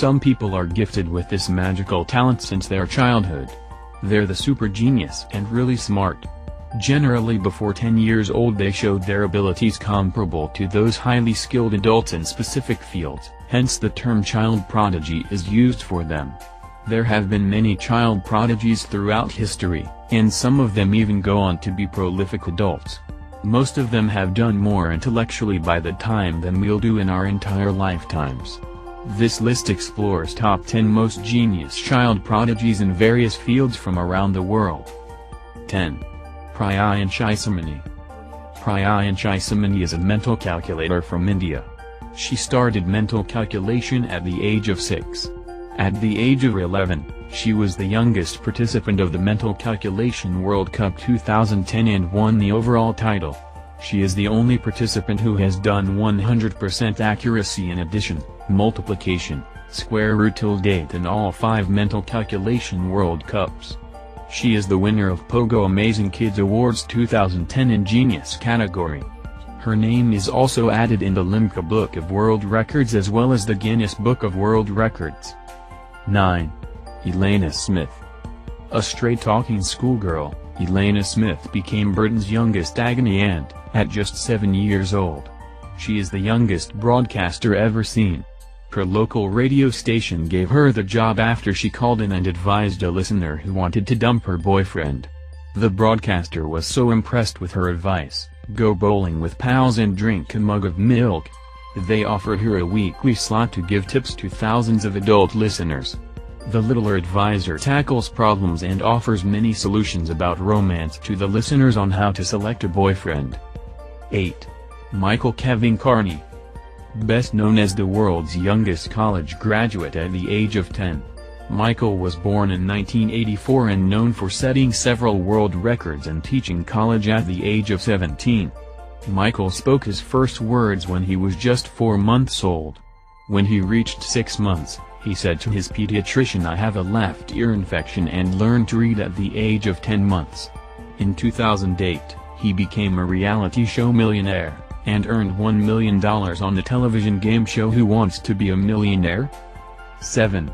Some people are gifted with this magical talent since their childhood. They're the super genius and really smart. Generally before 10 years old they showed their abilities comparable to those highly skilled adults in specific fields, hence the term child prodigy is used for them. There have been many child prodigies throughout history, and some of them even go on to be prolific adults. Most of them have done more intellectually by the time than we'll do in our entire lifetimes. This list explores top 10 most genius child prodigies in various fields from around the world. 10. Prodigies. Prodigies is a mental calculator from India. She started mental calculation at the age of 6. At the age of 11, she was the youngest participant of the Mental Calculation World Cup 2010 and won the overall title. She is the only participant who has done 100% accuracy in addition, multiplication, square root tilde in all 5 Mental Calculation World Cups. She is the winner of Pogo Amazing Kids Awards 2010 in Genius category. Her name is also added in the Limca Book of World Records as well as the Guinness Book of World Records. 9. Elena Smith. A straight-talking schoolgirl, Elena Smith became Britain's youngest agony aunt, at just 7 years old. She is the youngest broadcaster ever seen. Her local radio station gave her the job after she called in and advised a listener who wanted to dump her boyfriend. The broadcaster was so impressed with her advice, go bowling with pals and drink a mug of milk. They offered her a weekly slot to give tips to thousands of adult listeners. The littler advisor tackles problems and offers many solutions about romance to the listeners on how to select a boyfriend. 8. Michael Kevin Carney. Best known as the world's youngest college graduate at the age of 10. Michael was born in 1984 and known for setting several world records and teaching college at the age of 17. Michael spoke his first words when he was just 4 months old. When he reached 6 months, he said to his pediatrician, "I have a left ear infection," and learned to read at the age of 10 months. In 2008, he became a reality show millionaire, and earned $1 million on the television game show Who Wants to Be a Millionaire? 7.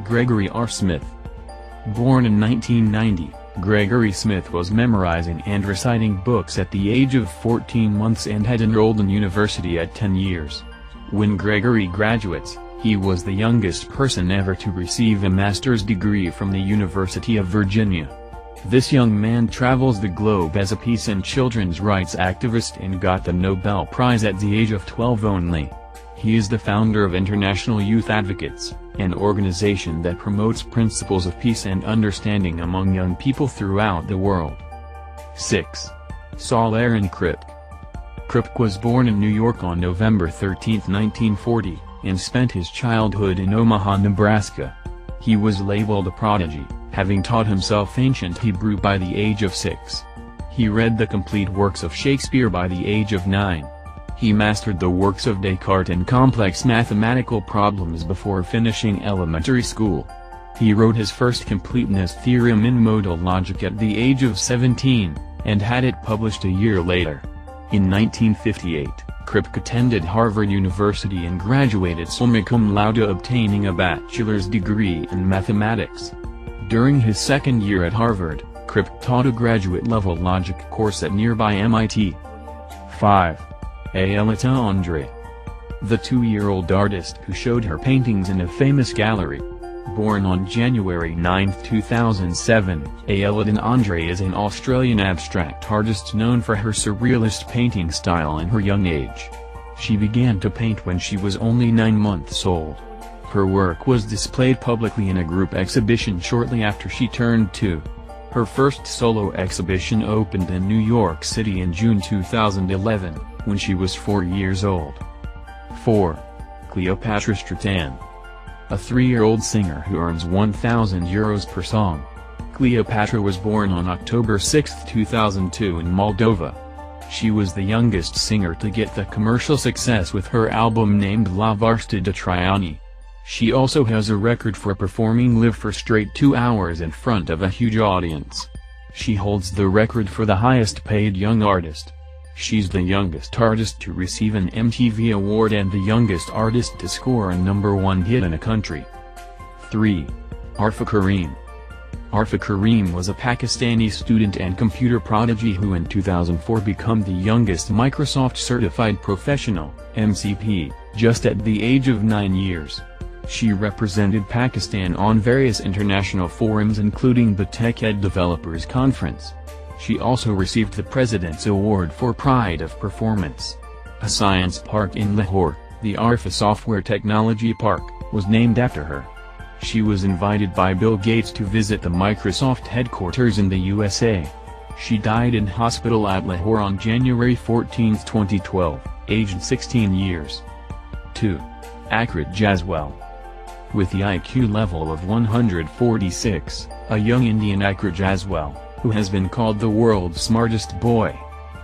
Gregory R. Smith. Born in 1990, Gregory Smith was memorizing and reciting books at the age of 14 months and had enrolled in university at 10 years. When Gregory graduates, he was the youngest person ever to receive a master's degree from the University of Virginia. This young man travels the globe as a peace and children's rights activist and got the Nobel Prize at the age of 12 only. He is the founder of International Youth Advocates, an organization that promotes principles of peace and understanding among young people throughout the world. 6. Saul Aaron Kripke. Kripke was born in New York on November 13, 1940, and spent his childhood in Omaha, Nebraska. He was labeled a prodigy, having taught himself ancient Hebrew by the age of 6. He read the complete works of Shakespeare by the age of 9. He mastered the works of Descartes and complex mathematical problems before finishing elementary school. He wrote his first completeness theorem in modal logic at the age of 17, and had it published a year later. In 1958, Kripke attended Harvard University and graduated summa cum laude, obtaining a bachelor's degree in mathematics. During his second year at Harvard, Kripke taught a graduate-level logic course at nearby MIT. 5. Aelita Andre. The 2-year-old artist who showed her paintings in a famous gallery. Born on January 9, 2007, Aelita Andre is an Australian abstract artist known for her surrealist painting style in her young age. She began to paint when she was only 9 months old. Her work was displayed publicly in a group exhibition shortly after she turned 2. Her first solo exhibition opened in New York City in June 2011, when she was 4 years old. 4. Cleopatra Stratan. A 3-year-old singer who earns €1,000 per song. Cleopatra was born on October 6, 2002 in Moldova. She was the youngest singer to get the commercial success with her album named La Varsta de Traiani. She also has a record for performing live for straight 2 hours in front of a huge audience. She holds the record for the highest paid young artist. She's the youngest artist to receive an MTV award and the youngest artist to score a #1 hit in a country. 3. Arfa Kareem. Arfa Kareem was a Pakistani student and computer prodigy who in 2004 became the youngest Microsoft Certified Professional (MCP), just at the age of 9 years. She represented Pakistan on various international forums including the Tech Ed Developers Conference. She also received the President's Award for Pride of Performance. A science park in Lahore, the Arfa Software Technology Park, was named after her. She was invited by Bill Gates to visit the Microsoft headquarters in the USA. She died in hospital at Lahore on January 14, 2012, aged 16 years. 2. Akrit Jaswal. With the IQ level of 146, a young Indian Akrit Jaswal, who has been called the world's smartest boy.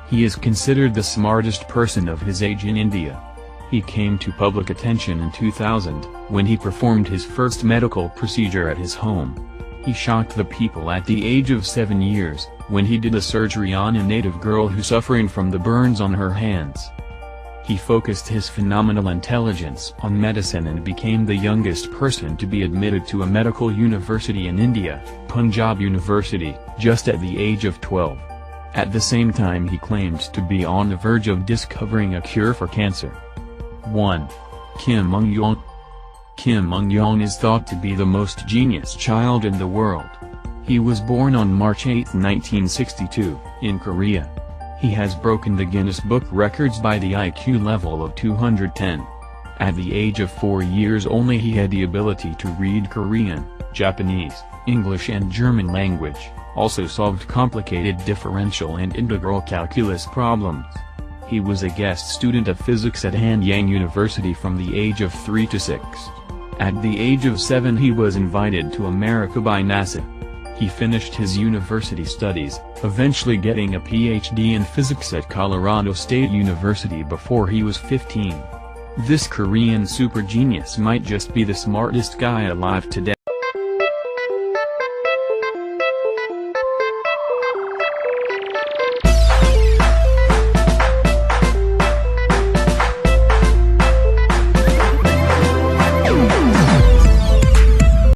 He is considered the smartest person of his age in India. He came to public attention in 2000, when he performed his first medical procedure at his home. He shocked the people at the age of 7 years, when he did a surgery on a native girl who suffering from the burns on her hands. He focused his phenomenal intelligence on medicine and became the youngest person to be admitted to a medical university in India, Punjab University, just at the age of 12. At the same time he claimed to be on the verge of discovering a cure for cancer. 1. Kim Ung-yong. Kim Ung-yong is thought to be the most genius child in the world. He was born on March 8, 1962, in Korea. He has broken the Guinness Book Records by the IQ level of 210. At the age of 4 years only he had the ability to read Korean, Japanese, English and German language, also solved complicated differential and integral calculus problems. He was a guest student of physics at Hanyang University from the age of 3 to 6. At the age of 7 he was invited to America by NASA. He finished his university studies, eventually getting a PhD in physics at Colorado State University before he was 15. This Korean super genius might just be the smartest guy alive today.